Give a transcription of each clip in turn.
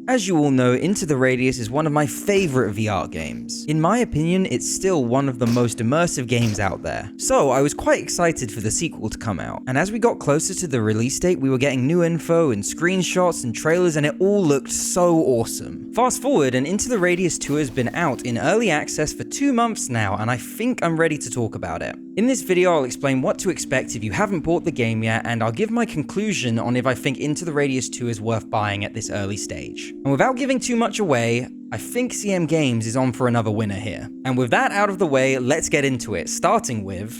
As you all know, Into the Radius is one of my favorite VR games. In my opinion, it's still one of the most immersive games out there. So I was quite excited for the sequel to come out, and as we got closer to the release date, we were getting new info and screenshots and trailers, and it all looked so awesome. Fast forward, and Into the Radius 2 has been out in early access for 2 months now, and I think I'm ready to talk about it. In this video, I'll explain what to expect if you haven't bought the game yet, and I'll give my conclusion on if I think Into the Radius 2 is worth buying at this early stage. And without giving too much away, I think CM Games is on for another winner here. And with that out of the way, let's get into it, starting with...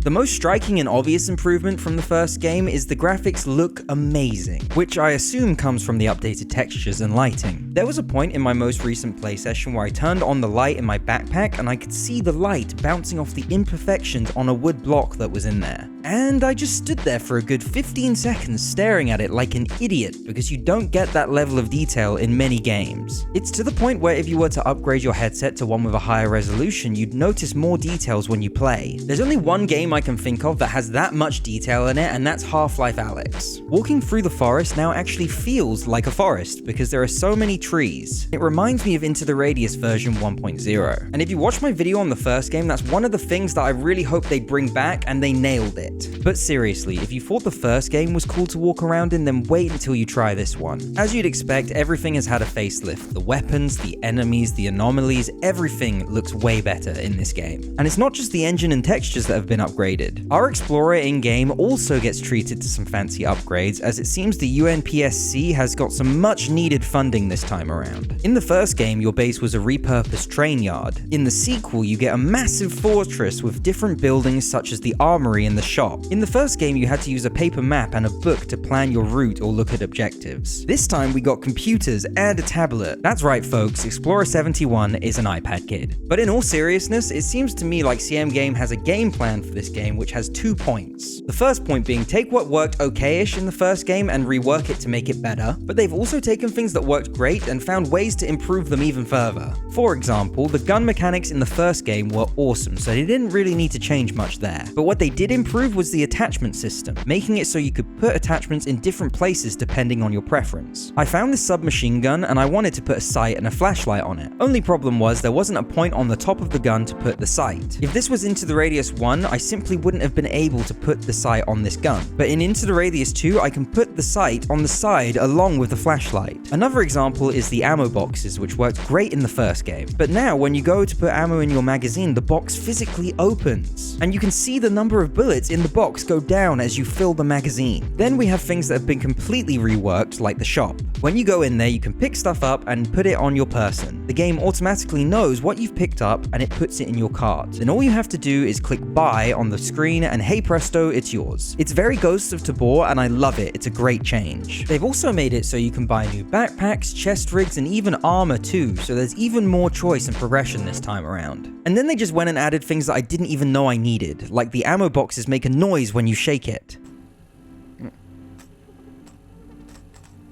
The most striking and obvious improvement from the first game is the graphics look amazing, which I assume comes from the updated textures and lighting. There was a point in my most recent play session where I turned on the light in my backpack and I could see the light bouncing off the imperfections on a wood block that was in there. And I just stood there for a good 15 seconds staring at it like an idiot because you don't get that level of detail in many games. It's to the point where if you were to upgrade your headset to one with a higher resolution, you'd notice more details when you play. There's only one game I can think of that has that much detail in it, and that's Half-Life Alyx. Walking through the forest now actually feels like a forest because there are so many trees. It reminds me of Into the Radius version 1.0. And if you watch my video on the first game, that's one of the things that I really hope they bring back, and they nailed it. But seriously, if you thought the first game was cool to walk around in, then wait until you try this one. As you'd expect, everything has had a facelift. The weapons, the enemies, the anomalies, everything looks way better in this game. And it's not just the engine and textures that have been upgraded. Our Explorer in-game also gets treated to some fancy upgrades, as it seems the UNPSC has got some much needed funding this time around. In the first game, your base was a repurposed train yard. In the sequel, you get a massive fortress with different buildings such as the armory and the shop. In the first game, you had to use a paper map and a book to plan your route or look at objectives. This time, we got computers and a tablet. That's right, folks, Explorer 71 is an iPad kid. But in all seriousness, it seems to me like CM Game has a game plan for this game which has 2 points. The first point being take what worked okay-ish in the first game and rework it to make it better, but they've also taken things that worked great and found ways to improve them even further. For example, the gun mechanics in the first game were awesome, so they didn't really need to change much there. But what they did improve was the attachment system, making it so you could put attachments in different places depending on your preference. I found this submachine gun and I wanted to put a sight and a flashlight on it. Only problem was there wasn't a point on the top of the gun to put the sight. If this was Into the Radius 1, I simply wouldn't have been able to put the sight on this gun. But in Into the Radius 2, I can put the sight on the side along with the flashlight. Another example is the ammo boxes, which worked great in the first game. But now when you go to put ammo in your magazine, the box physically opens. And you can see the number of bullets in the box go down as you fill the magazine. Then we have things that have been completely reworked, like the shop. When you go in there, you can pick stuff up and put it on your person. The game automatically knows what you've picked up and it puts it in your cart. And all you have to do is click buy on the screen and hey presto, it's yours. It's very Ghosts of Tabor and I love it. It's a great change. They've also made it so you can buy new backpacks, chest rigs, and even armor too, so there's even more choice and progression this time around. And then they just went and added things that I didn't even know I needed, like the ammo boxes make a noise when you shake it.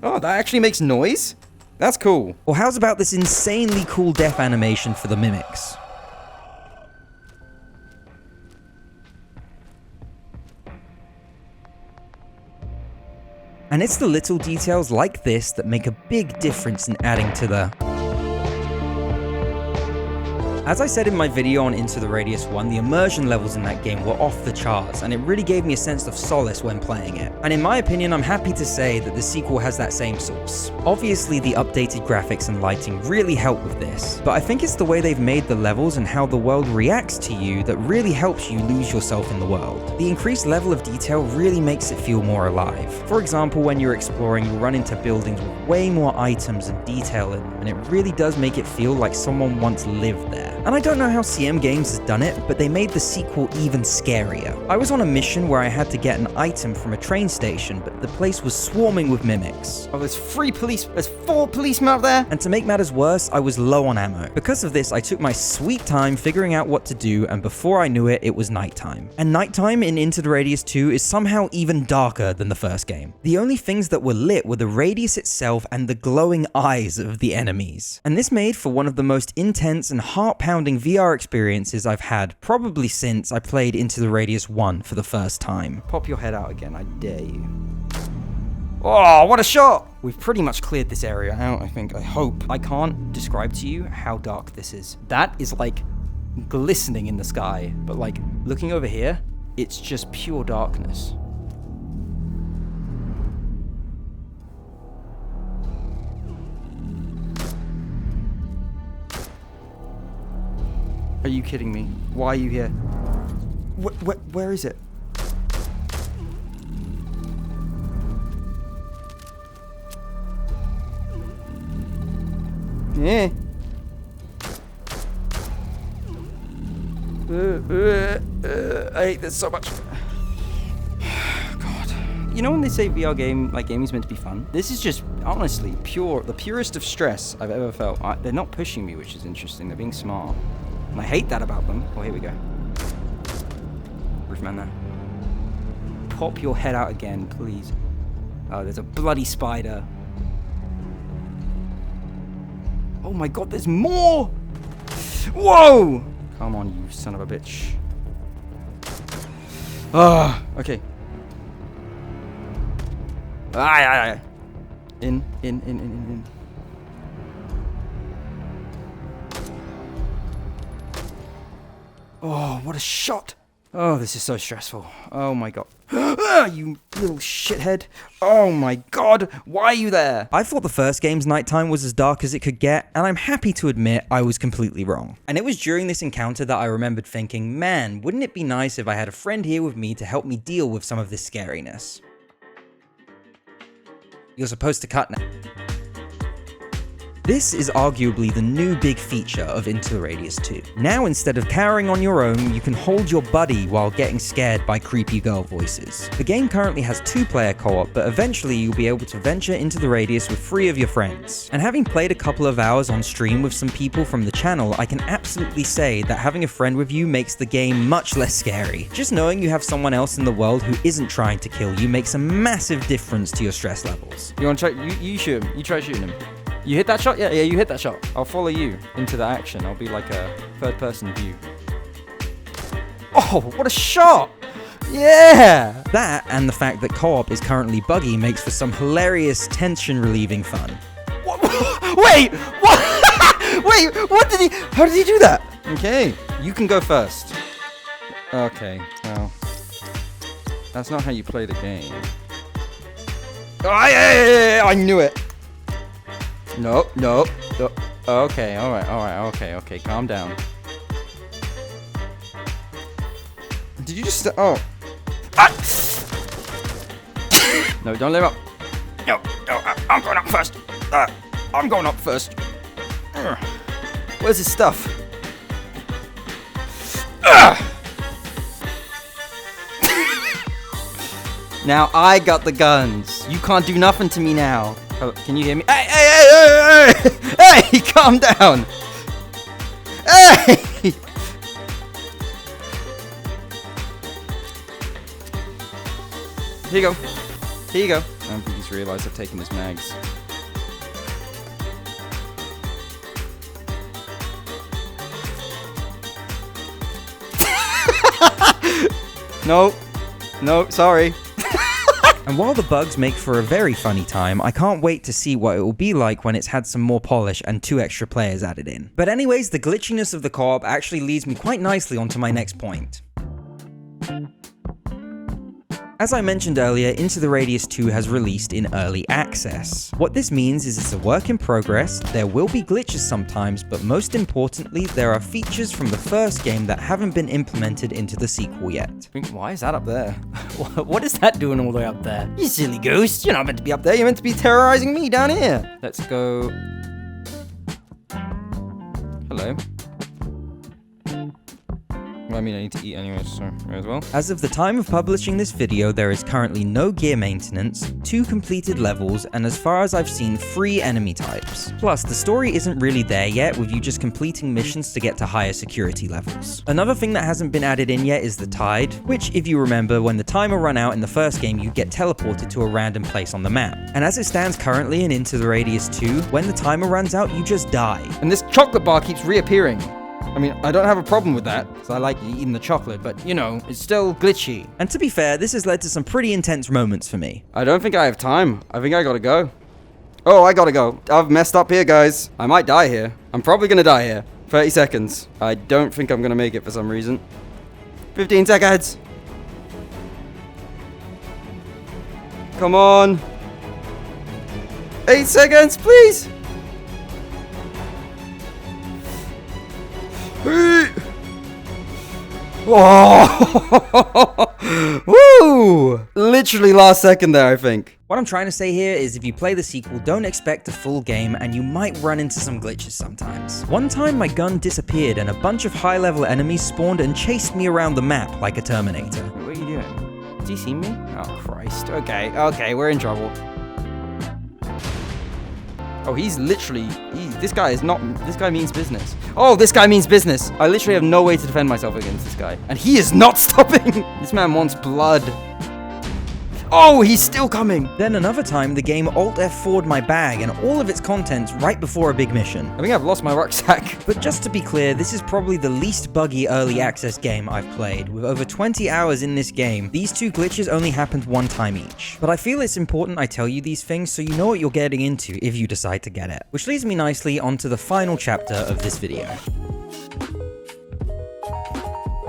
Oh, that actually makes noise? That's cool. Or how's about this insanely cool death animation for the mimics? And it's the little details like this that make a big difference in adding to the... As I said in my video on Into the Radius 1, the immersion levels in that game were off the charts, and it really gave me a sense of solace when playing it. And in my opinion, I'm happy to say that the sequel has that same source. Obviously, the updated graphics and lighting really help with this, but I think it's the way they've made the levels and how the world reacts to you that really helps you lose yourself in the world. The increased level of detail really makes it feel more alive. For example, when you're exploring, you'll run into buildings with way more items and detail in them, and it really does make it feel like someone once lived there. And I don't know how CM Games has done it, but they made the sequel even scarier. I was on a mission where I had to get an item from a train station, but the place was swarming with mimics. Oh, there's 4 policemen up there! And to make matters worse, I was low on ammo. Because of this, I took my sweet time figuring out what to do, and before I knew it, it was nighttime. And nighttime in Into the Radius 2 is somehow even darker than the first game. The only things that were lit were the radius itself and the glowing eyes of the enemies. And this made for one of the most intense and heart-pounding VR experiences I've had probably since I played Into the Radius 1 for the first time. Pop your head out again, I dare you. Oh, what a shot! We've pretty much cleared this area out, I think. I hope. I can't describe to you how dark this is. That is like glistening in the sky, but like looking over here, it's just pure darkness. Are you kidding me? Why are you here? Where is it? Yeah. I hate this so much. God. You know when they say VR game, like gaming's meant to be fun? This is just, honestly, the purest of stress I've ever felt. They're not pushing me, which is interesting. They're being smart. And I hate that about them. Oh, here we go. Roofman there. Pop your head out again, please. Oh, there's a bloody spider. Oh my god, there's more! Whoa! Come on, you son of a bitch. Ah, okay. Ah. In. Oh, what a shot! Oh, this is so stressful. Oh my god. You little shithead. Oh my god, why are you there? I thought the first game's nighttime was as dark as it could get, and I'm happy to admit I was completely wrong. And it was during this encounter that I remembered thinking, man, wouldn't it be nice if I had a friend here with me to help me deal with some of this scariness? You're supposed to cut now. This is arguably the new big feature of Into the Radius 2. Now, instead of cowering on your own, you can hold your buddy while getting scared by creepy girl voices. The game currently has 2-player co-op, but eventually you'll be able to venture into the Radius with 3 of your friends. And having played a couple of hours on stream with some people from the channel, I can absolutely say that having a friend with you makes the game much less scary. Just knowing you have someone else in the world who isn't trying to kill you makes a massive difference to your stress levels. You want to try? You shoot him. You try shooting him. You hit that shot? Yeah, you hit that shot. I'll follow you into the action. I'll be like a third-person view. Oh, what a shot! Yeah! That, and the fact that co-op is currently buggy, makes for some hilarious, tension-relieving fun. What? Wait! What? Wait, what did he... How did he do that? Okay, you can go first. Okay, well... That's not how you play the game. Oh, I knew it! No. Okay, alright, okay, calm down. Did you just... Oh. Ah! No, don't let him up. No, I'm going up first. I'm going up first. Where's his stuff? Now I got the guns. You can't do nothing to me now. Oh, can you hear me? Hey, calm down. Hey! Here you go. I don't think he's realized I've taken his mags. No, sorry. And while the bugs make for a very funny time, I can't wait to see what it will be like when it's had some more polish and 2 extra players added in. But anyways, the glitchiness of the co-op actually leads me quite nicely onto my next point. As I mentioned earlier, Into the Radius 2 has released in early access. What this means is it's a work in progress, there will be glitches sometimes, but most importantly, there are features from the first game that haven't been implemented into the sequel yet. Why is that up there? What is that doing all the way up there? You silly ghost, you're not meant to be up there, you're meant to be terrorizing me down here. Let's go... Hello. I mean, I need to eat anyway, so may as well. As of the time of publishing this video, there is currently no gear maintenance, 2 completed levels, and as far as I've seen, 3 enemy types. Plus, the story isn't really there yet, with you just completing missions to get to higher security levels. Another thing that hasn't been added in yet is the tide, which, if you remember, when the timer ran out in the first game, you get teleported to a random place on the map. And as it stands currently in Into the Radius 2, when the timer runs out, you just die. And this chocolate bar keeps reappearing. I mean, I don't have a problem with that, because I like eating the chocolate, but, you know, it's still glitchy. And to be fair, this has led to some pretty intense moments for me. I don't think I have time. I think I gotta go. Oh, I gotta go. I've messed up here, guys. I might die here. I'm probably gonna die here. 30 seconds. I don't think I'm gonna make it for some reason. 15 seconds. Come on. 8 seconds, please. Oh! Woo! Literally last second there, I think. What I'm trying to say here is if you play the sequel, don't expect a full game and you might run into some glitches sometimes. One time my gun disappeared and a bunch of high-level enemies spawned and chased me around the map like a Terminator. What are you doing? Has he seen me? Oh, Christ. Okay, we're in trouble. Oh, he's literally, this guy means business. Oh, this guy means business. I literally have no way to defend myself against this guy. And he is not stopping. This man wants blood. Oh, he's still coming. Then another time, the game Alt F4'd my bag and all of its contents right before a big mission. I think I've lost my rucksack. But just to be clear, this is probably the least buggy early access game I've played. With over 20 hours in this game, these two glitches only happened one time each. But I feel it's important I tell you these things so you know what you're getting into if you decide to get it. Which leads me nicely onto the final chapter of this video.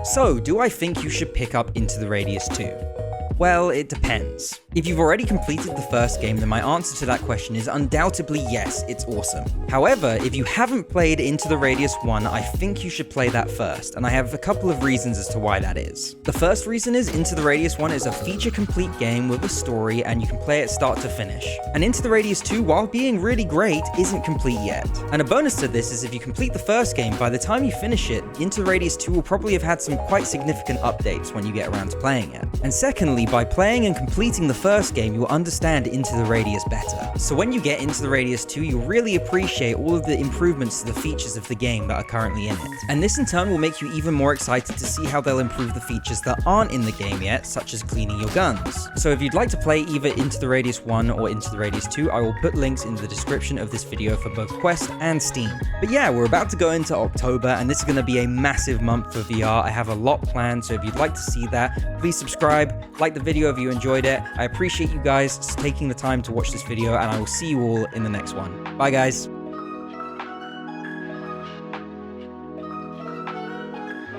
So, do I think you should pick up Into the Radius 2? Well, it depends. If you've already completed the first game, then my answer to that question is undoubtedly yes, it's awesome. However, if you haven't played Into the Radius 1, I think you should play that first, and I have a couple of reasons as to why that is. The first reason is Into the Radius 1 is a feature-complete game with a story, and you can play it start to finish. And Into the Radius 2, while being really great, isn't complete yet. And a bonus to this is if you complete the first game, by the time you finish it, Into the Radius 2 will probably have had some quite significant updates when you get around to playing it. And secondly, by playing and completing the first game, you'll understand Into the Radius better. So when you get Into the Radius 2, you'll really appreciate all of the improvements to the features of the game that are currently in it. And this in turn will make you even more excited to see how they'll improve the features that aren't in the game yet, such as cleaning your guns. So if you'd like to play either Into the Radius 1 or Into the Radius 2, I will put links in the description of this video for both Quest and Steam. But yeah, we're about to go into October, and this is going to be a massive month for VR. I have a lot planned, so if you'd like to see that, please subscribe, like the video if you enjoyed it. I appreciate you guys taking the time to watch this video, and I will see you all in the next one. Bye guys.